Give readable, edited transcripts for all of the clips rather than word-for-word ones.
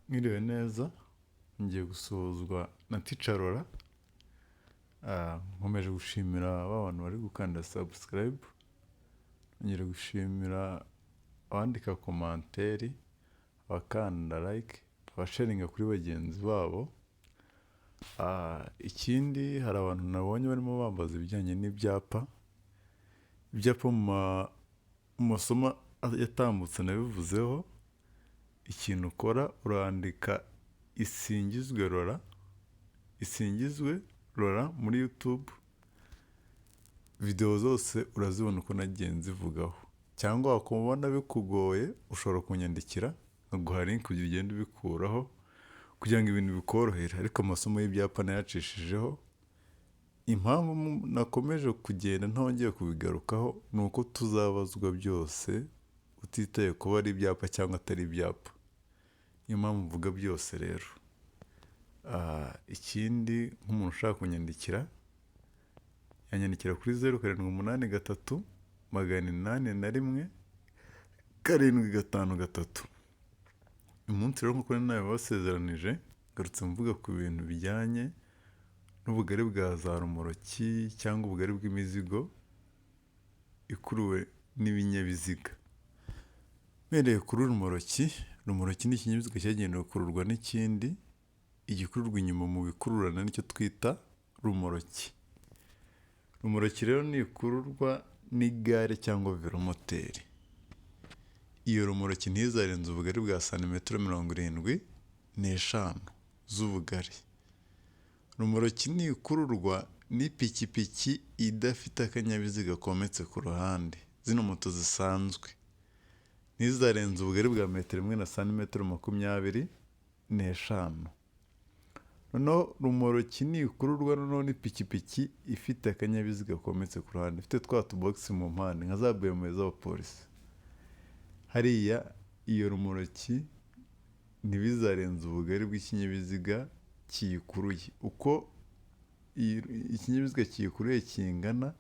Mwiriwe neza, ngiye gusuhuzwa na Teacher Laura. Nkomeje gushimira ba bantu bari gukanda subscribe, ngiye gushimira abandika komanteri, abakanda like, abasharinga kuri bagenzi babo. Ikindi hari abantu nabonye barimo bambaza ibijyanye n'ibyapa. Ibyapa mu masomo yatambutse nabivuzeho. Ikintu ukora urandika isingizwe Laura muri YouTube. Video zose urazibona uko nagiye nzivugaho, cyangwa wakubona bikugoye ushobora kunyandikira nkaguha link kugira ugende ubikuraho kugira ngo ibintu bikorohere. Ariko amasomo y'ibyapa nayacishijeho. Impamvu nakomeje kugenda ntongeye kubigarukaho ni uko tuzabazwa byose utitaye kuba ari ibyapa cyangwa atari ibyapa. Niyo mpamvu mvuga byose rero. Ikindi nk'umuntu ushaka kunyandikira yanyandikira kuri 0783 801 753. Umunsi rero nk'uko nawe basezeranije ngarutse mvuga ku bintu bijyanye n'ubugari bwa za rumoroki cyangwa ubugari bw'imizigo ikuruwe n'ibinyabiziga. Mpereye kuri rumoroki ni ikinyabiziga cyagenewe gukururwa n'ikindi, igikururwa inyuma mu bikururana nicyo twita rumoroki. Rumoroki rero ni ikururwa n'igare cyangwa velomoteri. Iyo rumoroki ntizarenze ubugari bwa santimetero 75 z'ubugari. Rumoroki ni ikururwa n'ipikipiki idafite akanyabiziga kometse ku ruhande, zino moto zisanzwe. Ntizarenze ubugari bwa metero 1 na santimetero 25. Noneho rumoroki ni ikururwa n'ipikipiki ifite akanyabiziga kometse ku ruhande, ifite twa tubogisi mu mpande nka za BMW z'abapolisi. Hariya iyo rumoroki ntibizarenze ubugari bw'ikinyabiziga kiyikuruye. Uko ikinyabiziga kiyikuruye kingana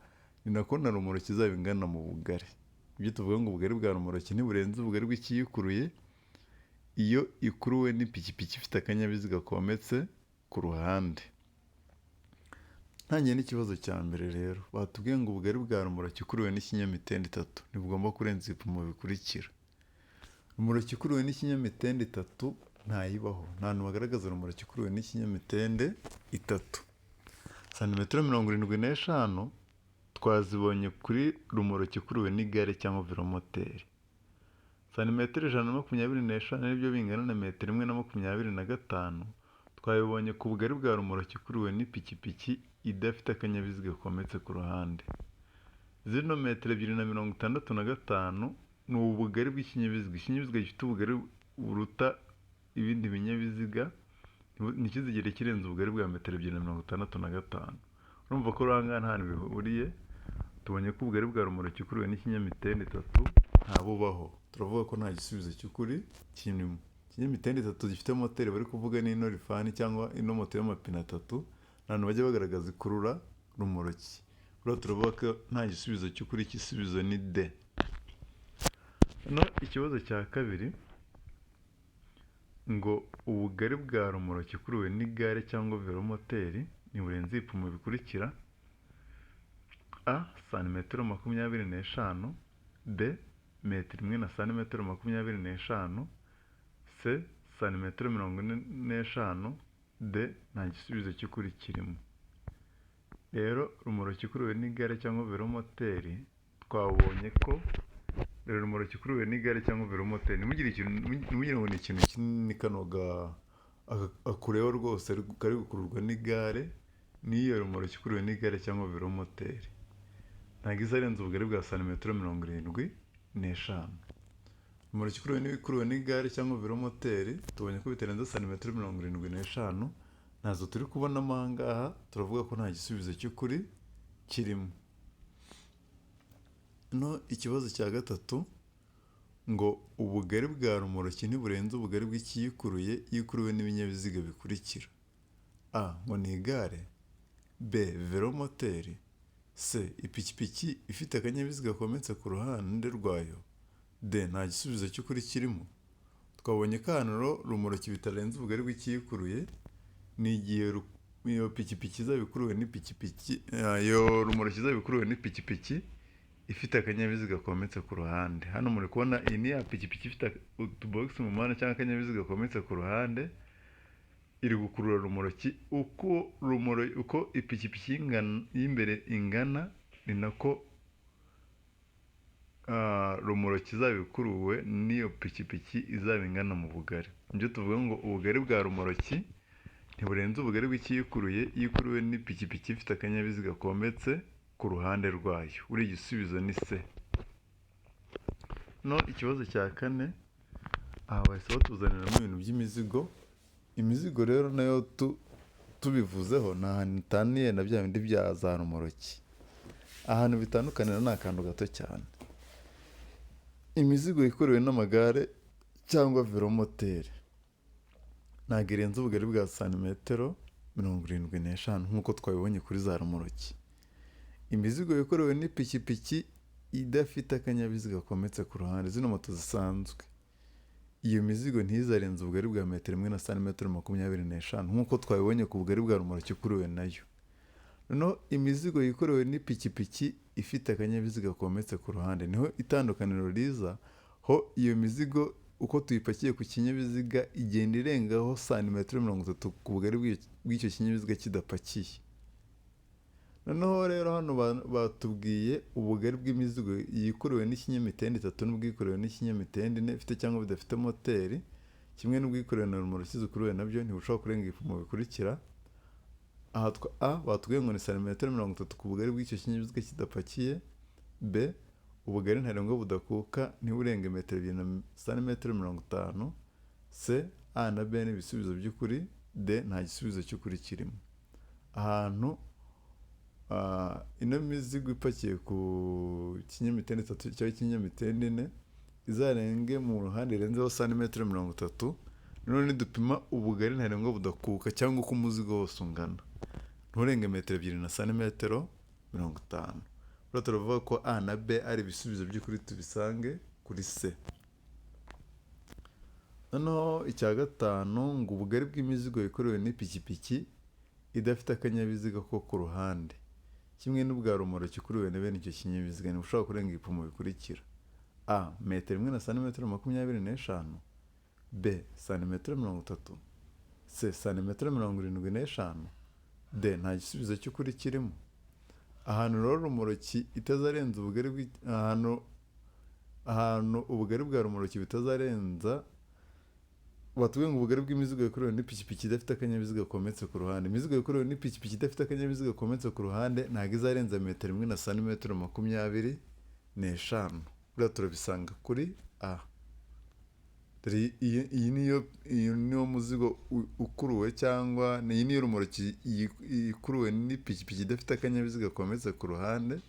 ni nako na rumoroki izaba ingana mu bugari. Ibyo tuvuga ngo ubugari bwa rumoroki ntiburenze ubugari bw'ikiyikuruye iyo ikuruwe n'ipikipiki ifite akanyabiziga kometse ku ruhande. Ntangiye n'ikibazo cya mbere rero, batubwiye ngo ubugari bwa rumoroki ikuruwe n'ikinyamitende 3 ntibugomba kurenza ibipimo bikurikira. Rumoroki ikuruwe n'ikinyamitende 3 ntayibaho. Nta hantu bagaragaza rumoroki ikuruwe n'ikinyamitende 3. Santimetero 75 twazibonye kuri rumoroki ikuruwe n'igare cyangwa velomoteri. Santimetero 125 nibyo bingana na metero 125 twabibonye ku bugari bwa rumoroki ikuruwe n'ipikipiki idafite akanyabiziga kometse ku ruhande. Zino metero 265 ni ubugari bw'ikinyabiziga. Ikinyabiziga gifite ubugari buruta ibindi binyabiziga ntikizigere kirenza ubugari bwa metero 265. Urumva ko urangana nta bihuriye. Tubonye ko ubugari bwa rumoroki ikuruwe n'ikinyamitende 3 ntabubaho. Turavuga ko nta gisubizo cy'ukuri kinimo. Ikinyamitende 3 gifite moteri bari kuvuga ni ino rifani cyangwa ino moto y'amapine 3, nta bajya bagaragaza ikurura rumoroki. Rero turavuga ko nta gisubizo cy'ukuri, igisubizo ni D. No, ikibazo cya kabiri ngo ubugari bwa rumoroki ikuruwe n'igare cyangwa velomoteri ntiburenze ibipimo bikurikira: A. Santimetero 25. B. Metero 1 na santimetero 25. C. Santimetero 45. D. Nta gisubizo cy'ukuri kirimo. Rero rumoroki ikuruwe n'igare cyangwa velomoteri twabonye ko rumoroki ikuruwe n'igare cyangwa velomoteri ntimugire ngo ni ikintu kinini kano akureho rwose kari gukururwa n'igare. N'iyo rumoroki ikuruwe n'igare cyangwa velomoteri ntabwo izarenza ubugari bwa santimetero 75. Rumoroki ikuruwe n'igare cyangwa velomoteri tubonye ko bitarenze santimetero 75. Nazo turi kubonamo aha ngaha, turavuga ko nta gisubizo cy'ukuri kirimo. No, ikibazo cya gatatu ngo ubugari bwa rumoroki ntiburenze ubugari bw'ikiyikuruye iyo ikuruwe n'ibinyabiziga bikurikira: A. Ngo ni igare. B. Velomoteri. C. Ipikipiki ifite akanyabiziga kometse ku ruhande rwayo. D. Nta gisubizo cy'ukuri kirimo. twabonye ko ahantu rero rumoroki bitarenze ubugari bw'ikiyikuruye ni igihe iyo pikipiki izaba ikuruwe n'ipikipiki iyo rumoroki izaba ikuruwe n'ipikipiki ifite akanyabiziga kometse ku ruhande. Hano muri kubona iyi ni ya pikipiki ifite utubogisi mu muhanda cyangwa akanyabiziga kometse ku ruhande, iri gukurura rumoroki. Uko ipikipiki y'imbere ingana ni nako rumoroki izaba ikuruwe n'iyo pikipiki izaba ingana mu bugari. Nibyo tuvuga ngo ubugari bwa rumoroki ntiburenze ubugari bw'ikiyikuruye iyo ikuruwe n'ipikipiki ifite akanyabiziga kometse ku ruhande rwayo. Buri igisubizo ni C. No ikibazo cya kane, aha bahise batuzaniramo ibintu by'imizigo. Imizigo rero nayo tubivuzeho nta hantu itaniye na bya bindi bya za rumoroki. Ahantu bitandukanira ni akantu gato cyane. Imizigo ikorewe n'amagare cyangwa velomoteri ntabwo irenze ubugari bwa santimetero 75 nk'uko twabibonye kuri za rumoroki. Imizigo ikorewe n'ipikipiki idafite akanyabiziga kometse ku ruhande, zino moto zisanzwe, iyo mizigo ntizarenze ubugari bwa metero 1 na santimetero 25 nk'uko twabibonye ku bugari bwa rumoroki ikuruwe nayo. Noneho imizigo yikorewe n'ipikipiki ifite akanyabiziga kometse ku ruhande, niho itandukaniro riza. Ho iyo mizigo uko tuyipakiye ku kinyabiziga igenda irengaho santimetero 30 ku bugari bw'icyo kinyabiziga kidapakiye. Noneho rero hano batubwiye ubugari bw'imizigo yikorewe n'ikinyamitende 3 n'ubwikorewe n'ikinyamitende 4 ifite cyangwa bidafite moteri, kimwe n'ubwikorewe na rumoroki zikuruwe nabyo ntibushobora kurenga ibipimo bikurikira. Aha batubwiye ngo ni santimetero 30 ku bugari bw'icyo kinyabiziga kidapakiye. B, ubugari ntarengwa budakuka ntiburenga metero 2 na santimetero 50. C, A na B ni ibisubizo by'ukuri. D, nta gisubizo cy'ukuri kirimo. Ahantu ino mizigo ipakiye ku kinyamitende 3 cyangwa kinyamitende 4 izarenge mu ruhande irenzeho santimetero 30. None dupima ubugari ntarengwa budakuka cyangwa uko umuzigo wose ungana, nturenge metero 2 na santimetero 50. Rero turavuga ko A na B ari ibisubizo by'ukuri, tubisange kuri C. Noneho icya gatanu ngo ubugari bw'imizigo ikorewe n'ipikipiki idafite akanyabiziga ko ku ruhande, kimwe n'ubwa rumoroki ikuruwe na bene icyo kinyabiziga, ntibushobora kurenga ibipimo bikurikira: A, metero 1 na santimetero 25. B, santimetero 30. C, santimetero 75. D, nta gisubizo cy'ukuri kirimo. Ahantu rero rumoroki itazarenza ubugari ahantu ubugari bwa rumoroki bitazarenza, batubwiye ngo ubugari bw'imizigo ikorewe n'ipikipiki idafite akanyabiziga kometse ku ruhande. Imizigo ikorewe n'ipikipiki idafite akanyabiziga kometse ku ruhande ntabwo izarenza metero 1 na santimetero 25. Buriya turabisanga kuri A. Iyi niyo muzigo ukuruwe, cyangwa iyi niyo rumoroki ikuruwe n'ipikipiki idafite akanyabiziga kometse ku ruhande.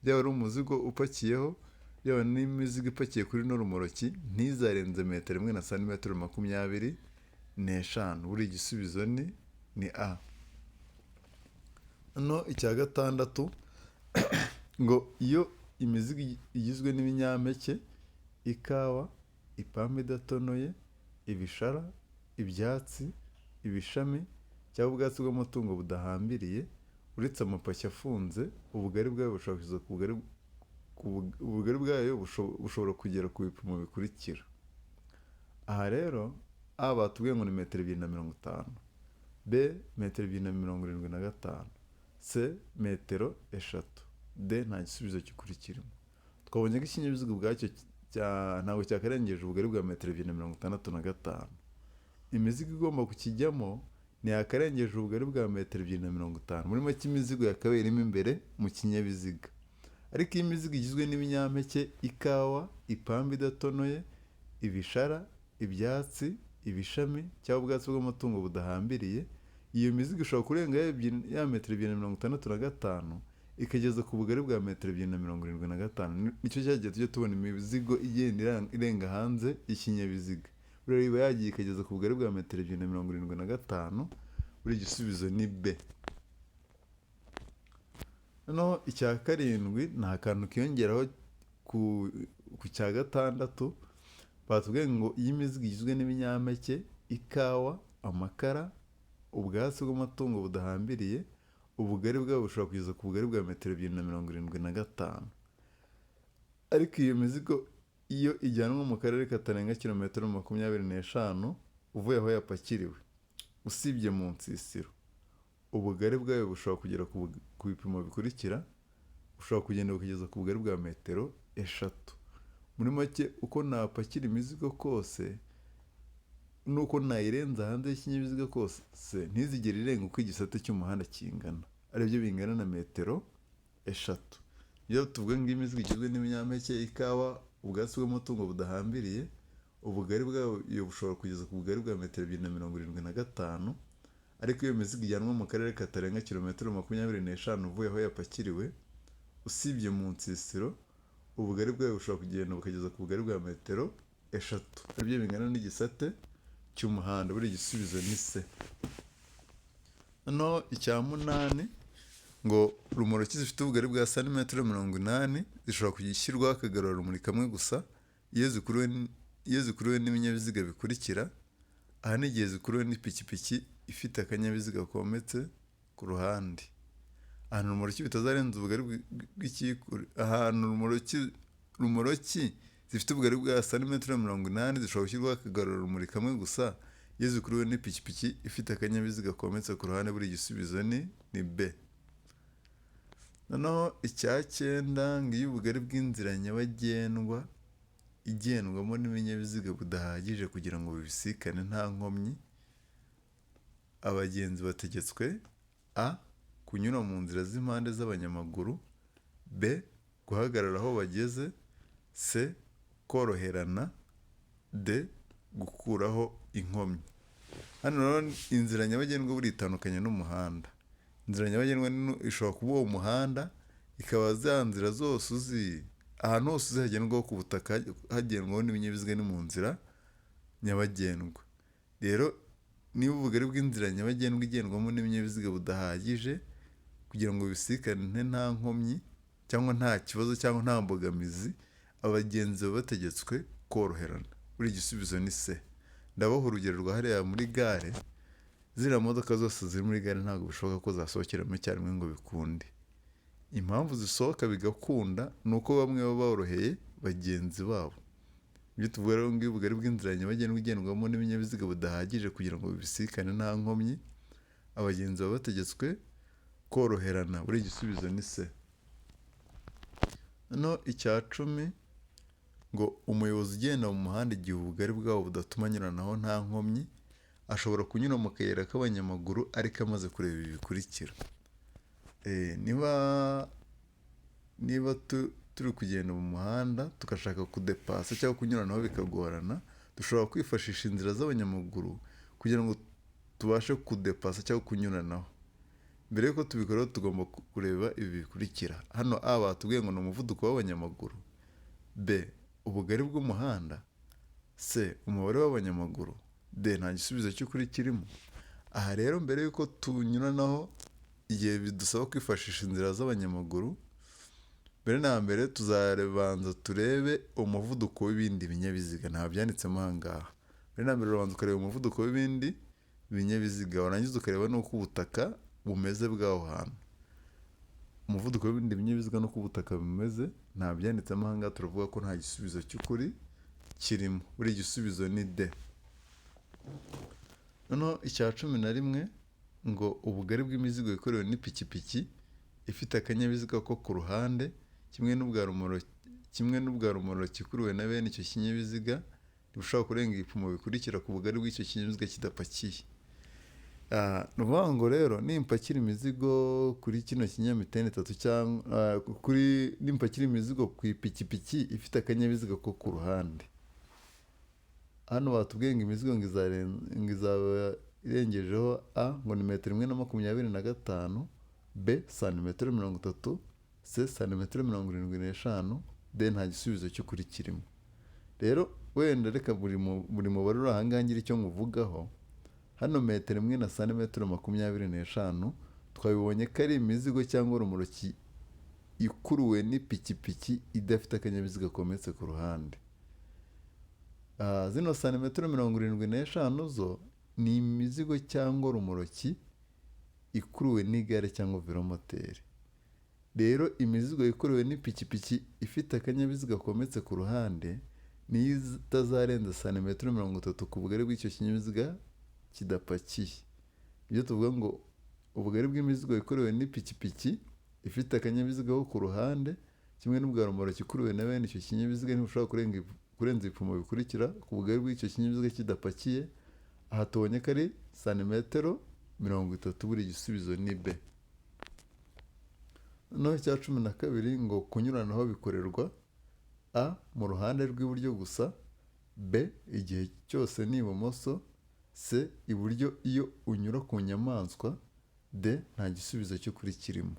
Byaba ari umuzigo upakiyeho, byaba n'imizigo ipakiye kuri no rumoroki, ntizarenze metero 1 na santimetero 25. Buri igisubizo ni A. No icya gatandatu ngo iyo imizigo igizwe n'ibinyampeke, ikawa, ipamba idatonoye, ibishara, ibyatsi, ibishami cyangwa ubwatsi bw'amatungo budahambiriye, uretse amapaki afunze, ubugari bwayo bushobora kugeza ubugari bwayo bushobora kugera ku bipimo bikurikira. Aha rero A batubwiye ngo ni metero 250. B, metero 275. C, metero 3. D, nta gisubizo cy'ukuri kirimo. Twabonye ko ikinyabiziga ubwacyo ntabwo cyakarengeje ubugari bwa metero 265. Imizigo igomba kukijyamo ntiyakarengeje ubugari bwa metero 250. Muri make imizigo yakabaye irimo imbere mu kinyabiziga. Ariko iyi mizigo igizwe n'ibinyampeke, ikawa, ipamba idatonoye, ibishara, ibyatsi, ibishami cyangwa ubwatsi bw'amatungo budahambiriye, iyo mizigo ishobora kurenga ya metero 265 ikageza ku bugari bwa metero 275. Nicyo cyagiye tujya tubona imizigo igenda irenga hanze y'ikinyabiziga. Buriya iba yagiye ikageza ku bugari bwa metero 275. Buri igisubizo ni B. Noneho icya karindwi ni akantu kiyongeraho ku cya gatandatu. batubwiye ngo iyo imizigo igizwe n'ibinyampeke, ikawa, amakara, ubwatsi bw'amatungo budahambiriye, ubugari bwabo bushobora kugeza ku bugari bwa metero 275. ariko iyo mizigo iyo ijyanwa mu karere katarenga kilometero 25 uvuye aho yapakiriwe, usibye mu nsisiro, ubugari bwayo bushobora kugera ku bipimo bikurikira. bushobora kugenda bukageza ku bugari bwa metero 3. muri make uko napakira imizigo kose nuko nayirenza hanze y'ikinyabiziga kose ntizigere irenga uko igisate cy'umuhanda kingana, aribyo bingana na metero 3. iyo tuvuga ngo imizigo igizwe n'ibinyampeke, ikawa, ubwatsi bw'amatungo budahambiriye, ubugari bwayo bushobora kugeza ku bugari bwa metero 275. ariko iyo mizigo ijyanwa mu karere katarenga kilometero 25 uvuye aho yapakiriwe, usibye mu nsisiro, ubugari bwayo bushobora kugenda bukageza ku bugari bwa metero 3, aribyo bingana n'igisate cy'umuhanda. buri gisubizo ni C. noneho icya 8 ngo rumoroki zifite ubugari bwa santimetero 80 zishobora gushyirwaho akagarurarumuri kamwe gusa iyo zikuruwe n'ibinyabiziga bikurikira. aha ni igihe zikuruwe n'ipikipiki ifite akanyabiziga kometse ku ruhande. ahantu rumoroki bitazarenza ubugari ahantu rumoroki zifite ubugari bwa santimetero 80 zishobora gushyirwaho akagarurarumuri kamwe gusa iyo zikuruwe n'ipikipiki ifite akanyabiziga kometse ku ruhande. buri gisubizo ni B. noneho icya 9 ngo iyo ubugari bw'inzira nyabagendwa igendwamo n'ibinyabiziga budahagije kugira ngo bibisikane nta nkomyi, abagenzi bategetswe A. kunyura mu nzira z'impande z'abanyamaguru, B. guhagarara aho bageze, C. koroherana, D. gukuraho inkomyi. hano rero inzira nyabagendwa buri itandukanye n'umuhanda. inzira nyabagendwa ishobora kuba uwo muhanda, ikaba za nzira zose uzi ahantu hose uzihagendwaho ku butaka hagendwaho n'ibinyabiziga ni mu nzira nyabagendwa. rero niba ubugari bw'inzira nyabagendwa igendwamo n'ibinyabiziga budahagije kugira ngo bisikane nta nkomyi cyangwa nta kibazo cyangwa nta mbogamizi, abagenzi baba bategetswe koroherana. buri gisubizo ni C. ndabaho urugero rwa hariya muri gare, ziriya modoka zose ziri muri gare ntabwo bishoboka ko zasohokeramo icyarimwe ngo bikunde. impamvu zisohoka bigakunda ni uko bamwe baba boroheye bagenzi babo. ibyo tuvuga rero ngo ubugari bw'inzira nyabagendwa igendwamo n'ibinyabiziga budahagije kugira ngo bibisikane nta nkomyi, abagenzi baba bategetswe koroherana. buri gisubizo ni C. noneho icya 10 ngo umuyobozi ugenda mu muhanda igihe ubugari bwabo budatuma anyuranaho nta nkomyi ashobora kunyura mu kayira k'abanyamaguru ariko amaze kureba ibi bikurikira. niba turi kugenda mu muhanda tugashaka kudepasa cyangwa kunyuranaho bikagorana, dushobora kwifashisha inzira z'abanyamaguru kugira ngo tubashe kudepasa cyangwa kunyuranaho. mbere y'uko tubikora tugomba kureba ibi bikurikira. hano A batubwiye ngo ni umuvuduko w'abanyamaguru, B. ubugari bw'umuhanda, C. umubare w'abanyamaguru, D. nta gisubizo cy'ukuri kirimo. aha rero mbere y'uko tunyuranaho igihe bidusaba kwifashisha inzira z'abanyamaguru, mbere na mbere tuzabanza turebe umuvuduko w'ibindi binyabiziga. nta byanditsemo aha ngaha. mbere na mbere urabanza ukareba umuvuduko w'ibindi binyabiziga, warangiza ukareba n'uko ubutaka bumeze bw'aho hantu. umuvuduko w'ibindi binyabiziga n'uko ubutaka bumeze nta byanditsemo aha ngaha, turavuga ko nta gisubizo cy'ukuri kirimo. buri gisubizo ni D. noneho icya 11 ngo ubugari bw'imizigo ikorewe n'ipikipiki ifite akanyabiziga ko ku ruhande kimwe n'ubwa rumoroki ikuruwe na bene icyo kinyabiziga ntibushobora kurenga ibipimo bikurikira ku bugari bw'icyo kinyabiziga kidapakiye. ni ukuvuga ngo rero nimpakira imizigo kuri kino kinyamitende 3 cyangwa nimpakira imizigo ku ipikipiki ifite akanyabiziga ko ku ruhande, hano batubwiye ngo imizigo ngo izaba irengejeho A ngo ni metero 125, B santimetero 30, C santimetero 75, D nta gisubizo cy'ukuri kirimo. rero wenda reka buri mubare uri ahangaha ngira icyo nkuvugaho. hano metero 1 na santimetero 25 twabibonye ko ari imizigo cyangwa rumoroki ikuruwe n'ipikipiki idafite akanyabiziga kometse ku ruhande. Zino santimetero 75 zo ni imizigo cyangwa rumoroki ikuruwe n'igare cyangwa velomoteri. Rero imizigo ikuruwe n'ipikipiki ifite akanyabiziga kometse ku ruhande niyo itazarenza santimetero 30 ku bugari bw'icyo kinyabiziga kidapakiye. Ibyo tuvuga ngo ubugari bw'imizigo ikuruwe n'ipikipiki ifite akanyabiziga ko ku ruhande kimwe n'ubwa rumoroki ikuruwe na bene icyo kinyabiziga ntibushobora kurenza ibipimo bikurikira ku bugari bw'icyo kinyabiziga kidapakiye. Aha tubonye ko ari santimetero 30. Buri gisubizo ni B. Noneho icya 12 ngo kunyuranaho bikorerwa A mu ruhande rw'iburyo gusa, B igihe cyose ni ibumoso, C iburyo iyo unyura ku nyamaswa, D nta gisubizo cy'ukuri kirimo.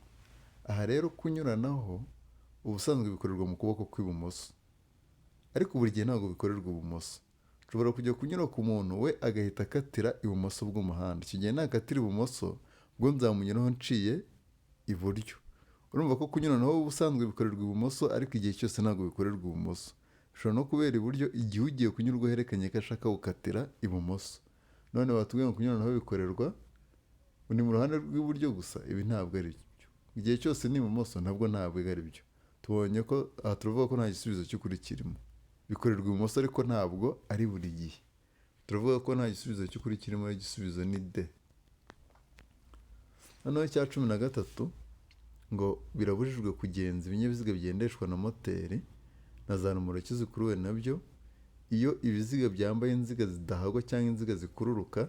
Aha rero kunyuranaho ubusanzwe bikorerwa mu kuboko kw'ibumoso, ariko buri gihe ntabwo bikorerwa ibumoso. Ushobora kujya kunyura ku muntu we agahita akatira ibumoso bw'umuhanda. Icyo gihe nakatira ibumoso bwo nzamunyuraho nciye iburyo. Urumva ko kunyuranaho ubusanzwe bikorerwa ibumoso, ariko igihe cyose ntabwo bikorerwa ibumoso. Bishobora no kubera iburyo igihe ugiye kunyurwa herekanye ko ashaka gukatira ibumoso. None batubwiye ngo kunyuranaho bikorerwa ni mu ruhande rw'iburyo gusa, ibi ntabwo ari byo. Igihe cyose ni ibumoso ntabwo ari byo. Tubonye ko aha turavuga ko nta gisubizo cy'ukuri kirimo. Bikorerwa ibumoso ariko ntabwo ari buri gihe. Turavuga ko nta gisubizo cy'ukuri kirimo, igisubizo ni D. Noneho icya 13 ngo birabujijwe kugenza ibinyabiziga bigendeshwa na moteri na za rumoroki zikuruwe nabyo iyo ibiziga byambaye inziga zidahagwa cyangwa inziga zikururuka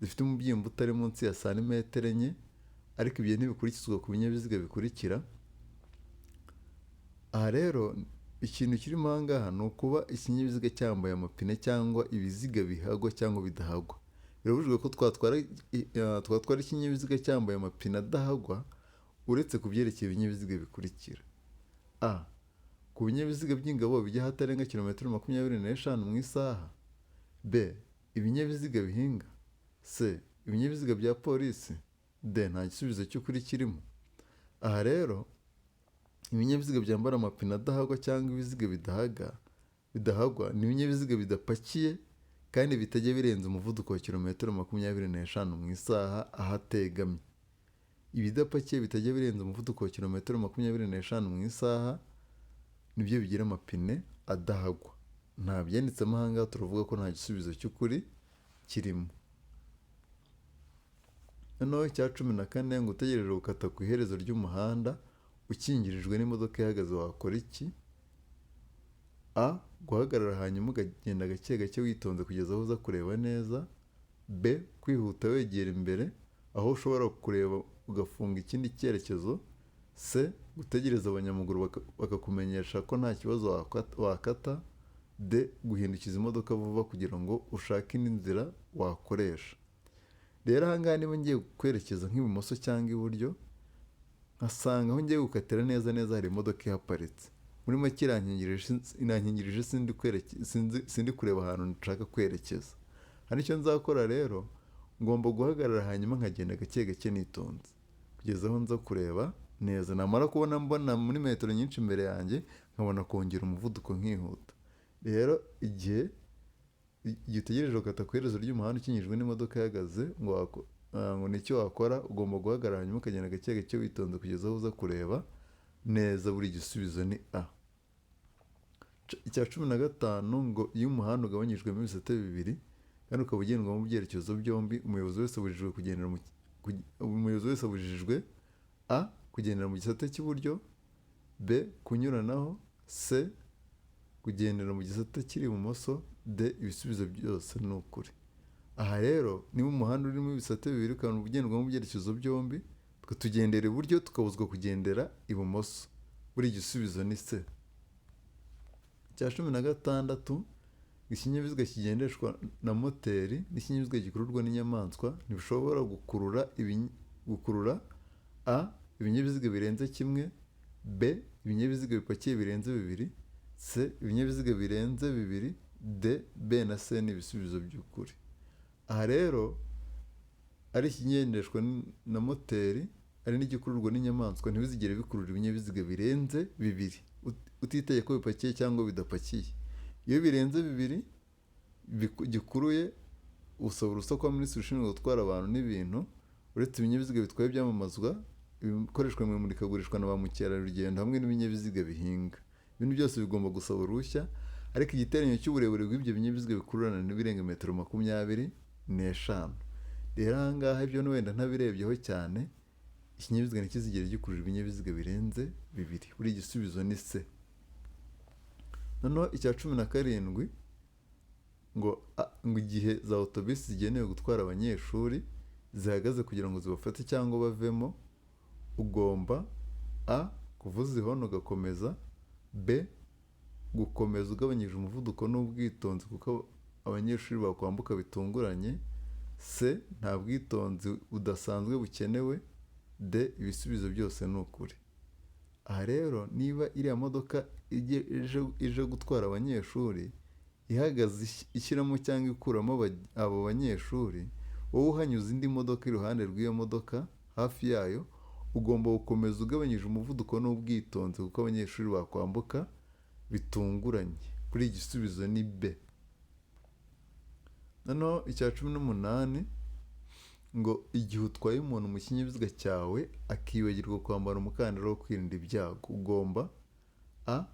zifite umubyimba utari munsi ya santimetero 4, ariko ibyo ntibikurikizwa ku binyabiziga bikurikira. Aha rero ikintu kirimo aha ngaha ni ukuba ikinyabiziga cyambaye amapine cyangwa ibiziga bihagwa cyangwa bidahagwa. Birabujijwe ko twatwara ikinyabiziga cyambaye amapine adahagwa uretse ku byerekeye ibinyabiziga bikurikira: A ku binyabiziga by'ingabo bijya ahatarenga kilometero 25 mu isaha, B ibinyabiziga bihinga, C ibinyabiziga bya polisi, D nta gisubizo cy'ukuri kirimo. Aha rero ibinyabiziga byambara amapine adahagwa cyangwa ibiziga bidahagwa ni ibinyabiziga bidapakiye kandi bitajya birenza umuvuduko wa kilometero 25 mu isaha ahategamye. Ibidapakiye bitajya birenza umuvuduko wa kilometero 25 mu isaha nibyo bigira amapine adahagwa. Nta byanditsemo aha ngaha, turavuga ko nta gisubizo cy'ukuri kirimo. Noneho icya 14 ngo utegereje gukata ku iherezo ry'umuhanda ukingirijwe n'imodoka ihagaze wakora iki? A guhagarara hanyuma ukagenda gake gake witonze kugeza aho uza kureba neza, B kwihuta wegera imbere aho ushobora kureba ugafunga ikindi cyerekezo, C gutegereza abanyamaguru bakakumenyesha ko nta kibazo wakata, D guhindukiza imodoka vuba kugira ngo ushake indi nzira wakoresha. Rero aha ngaha niba ngiye kwerekeza nk'ibumoso cyangwa iburyo nkasanga aho ngiye gukatira neza hari imodoka ihaparitse, muri make irankingirije sindi kureba ahantu nshaka kwerekeza. Hari icyo nzakora rero, ngomba guhagarara hanyuma nkagenda gake gake nitonze kugeza aho nza kureba neza. Namara mbona muri metero nyinshi imbere yanjye nkabona kongera umuvuduko nkihuta. Rero igihe utegereje gukata ku iherezo ry'umuhanda ukingijwe n'imodoka ihagaze ngo nicyo wakora, ugomba guhagarara hanyuma ukagenda gake gake witonze kugeza aho uza kureba neza. Buri gisubizo ni A. Icya 15 ngo iyo umuhanda ugabanyijwemo ibisate bibiri kandi ukaba ugendwamo mu byerekezo byombi, umuyobozi wese abujijwe A kugendera mu gisate cy'iburyo, B kunyuranaho, C kugendera mu gisate kiri ibumoso, D ibisubizo byose ni ukuri. Aha rero niba umuhanda urimo ibisate bibiri ukaba ugendwamo mu byerekezo byombi, tugendera iburyo tukabuzwa kugendera ibumoso. Buri gisubizo ni C. Icya 16 ikinyabiziga kigendeshwa na moteri n'ikinyabiziga gikururwa n'inyamaswa ntibishobora gukurura A ibinyabiziga birenze kimwe, B ibinyabiziga bipakiye birenze bibiri, C ibinyabiziga birenze bibiri, D B na C ni ibisubizo by'ukuri. Aha rero ari ikigendeshwa na moteri ari n'igikururwa n'inyamaswa ntibizigere bikurura ibinyabiziga birenze bibiri utiteye ko bipakiye cyangwa bidapakiye. Iyo birenze bibiri gikuruye usaba uruhushya kwa minisitiri ushinzwe gutwara abantu n'ibintu, uretse ibinyabiziga bitwaye byamamazwa, ibikoreshwa mu imurikagurishwa na ba mukerarugendo hamwe n'ibinyabiziga bihinga. Ibintu byose bigomba gusaba uruhushya, ariko igiteranyo cy'uburebure bw'ibyo binyabiziga bikururana n'ibirenga metero 25. Rero aha ngaha ibyo wenda ntabirebyeho cyane, ikinyabiziga ntikizigere gikurura ibinyabiziga birenze 2. Buri igisubizo ni C. Noneho icya 17 ngo igihe za autobus zigenewe gutwara abanyeshuri zihagaze kugira ngo zibafate cyangwa bavemo, ugomba A. kuvuza ihoni ugakomeza, B. gukomeza ugabanyije umuvuduko n'ubwitonzi kuko abanyeshuri bakwambuka bitunguranye, C. nta bwitonzi budasanzwe bukenewe, D. ibisubizo byose ni ukuri. Aha rero niba iriya modoka ije gutwara abanyeshuri ihagaze ishyiramo cyangwa ikuramo abo banyeshuri, wowe uhanyuze indi modoka iruhande rw'iyo modoka hafi yayo, ugomba gukomeza ugabanyije umuvuduko n'ubwitonzi kuko abanyeshuri bakwambuka bitunguranye. Kuri igisubizo ni B. Noneho icya 18 ngo igihe utwaye umuntu mu kinyabiziga cyawe akibagirwa kwambara umukandara wo kwirinda ibyago, ugomba A.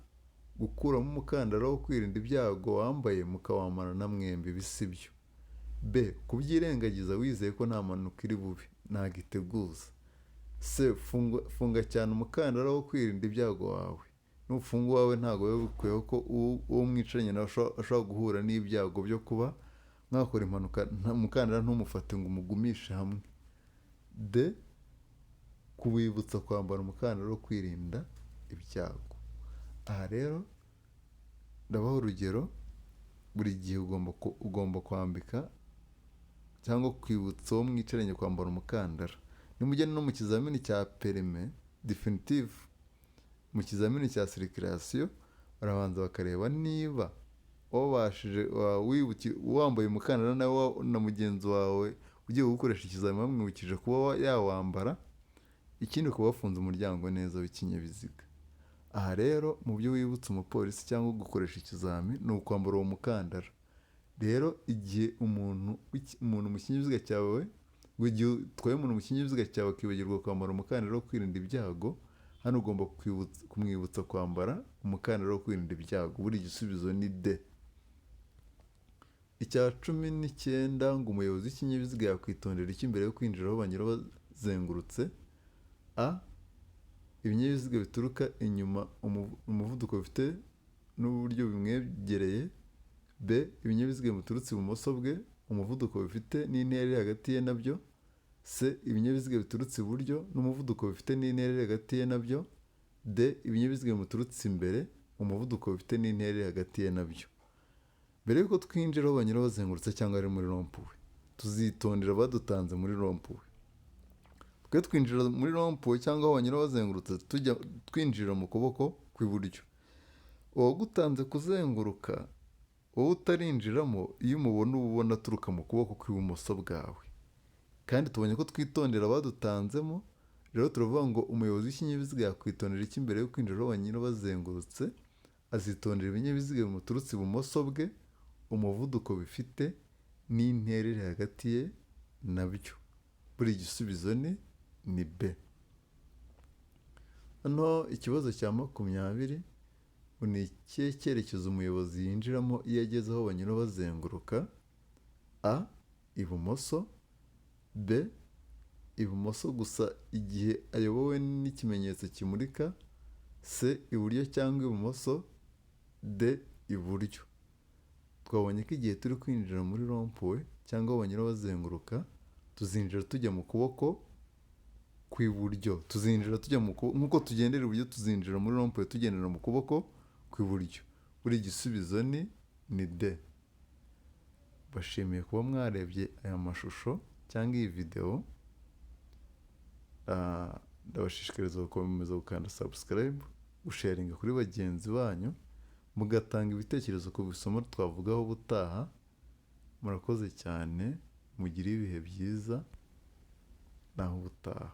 gukuramo umukandara wo kwirinda ibyago wambaye mukawambara na mwembi, ibisibyo. B. kubyirengagiza wizeye ko nta mpanuka iri bube, ntago iteguza. C. funga cyane umukandara wo kwirinda ibyago wawe, nufunga wawe ntago biba bikwiye ko uwo mwicaranye nawe ashobora guhura n'ibyago byo kuba mwakora impanuka, umukandara ntumufate ngo umugumishe hamwe. D. kubibutsa kwambara umukandara wo kwirinda ibyago. Aha rero ndabaho urugero, buri gihe ugomba kwambika cyangwa kwibutsa uwo mwicaranye kwambara umukandara. Nimugende no mu kizamini cya perime definitive, mu kizamini cya circulation barabanza bakareba niba wabashije wambaye umukandara nawe na mugenzi wawe ugiye gukoresha ikizamini bamwibukije kuba yawambara, ikindi kuba wafunze umuryango neza w'ikinyabiziga. Aha rero mu byo wibutsa umupolisi cyangwa gukoresha ikizami ni ukwambara uwo mukandara. Rero igihe umuntu mu kinyabiziga cyawe, igihe utwaye umuntu mu kinyabiziga cyawe akibagirwa kwambara umukandara wo kwirinda ibyago, hano ugomba kumwibutsa kwambara umukandara wo kwirinda ibyago. Buri igisubizo ni D. Icya 19 ngo umuyobozi w'ikinyabiziga yakwitondera iki mbere yo kwinjira aho banyura bazengurutse. A. ibinyabiziga bituruka inyuma umuvuduko bifite n'uburyo bimwegereye. B. ibinyabiziga biturutse ibumoso bwe umuvuduko bifite n'intera iri hagati ye nabyo. C. ibinyabiziga biturutse iburyo n'umuvuduko bifite n'intera iri hagati ye nabyo. D. ibinyabiziga biturutse imbere umuvuduko bifite n'intera iri hagati ye nabyo. Mbere yuko twinjira aho banyura bazengurutse cyangwa ari muri rompuwe, tuzitondera badutanze muri rompuwe. Twe twinjira muri rompuwe cyangwa aho banyura bazengurutse twinjira mu kuboko kw'iburyo. Uwagutanze kuzenguruka wowe utarinjiramo, iyo umubona uba ubona aturuka mu kuboko kw'ibumoso bwawe. Kandi tubonye ko twitondera abadutanzemo, rero turavuga ngo umuyobozi w'ikinyabiziga yakwitondera iki mbere yo kwinjira aho banyura bazengurutse. Azitondera ibinyabiziga bimuturutse ibumoso bwe umuvuduko bifite n'intera iri hagati ye nabyo. Buri igisubizo ni B. Noneho ikibazo cya 20 ni ikihe cyerekezo umuyobozi yinjiramo iyo ageze aho banyura bazenguruka. A. ibumoso. B. ibumoso gusa igihe ayobowe n'ikimenyetso kimurika. C. iburyo cyangwa ibumoso. D. iburyo. Twabonye ko igihe turi kwinjira muri rompuwe cyangwa aho banyura bazenguruka, tuzinjira tujya mu kuboko kw'iburyo. Tuzinjira tujya mu kuboko nk'uko tugendera iburyo, tuzinjira muri rompuwe tugendera mu kuboko kw'iburyo. Buri igisubizo ni D. Bashimiye kuba mwarebye aya mashusho cyangwa iyi video. Ndabashishikariza gukomeza gukanda subscribe, gusharinga kuri bagenzi banyu, mugatanga ibitekerezo ku bisomo twavugaho ubutaha. Murakoze cyane, mugire ibihe byiza, naho ubutaha.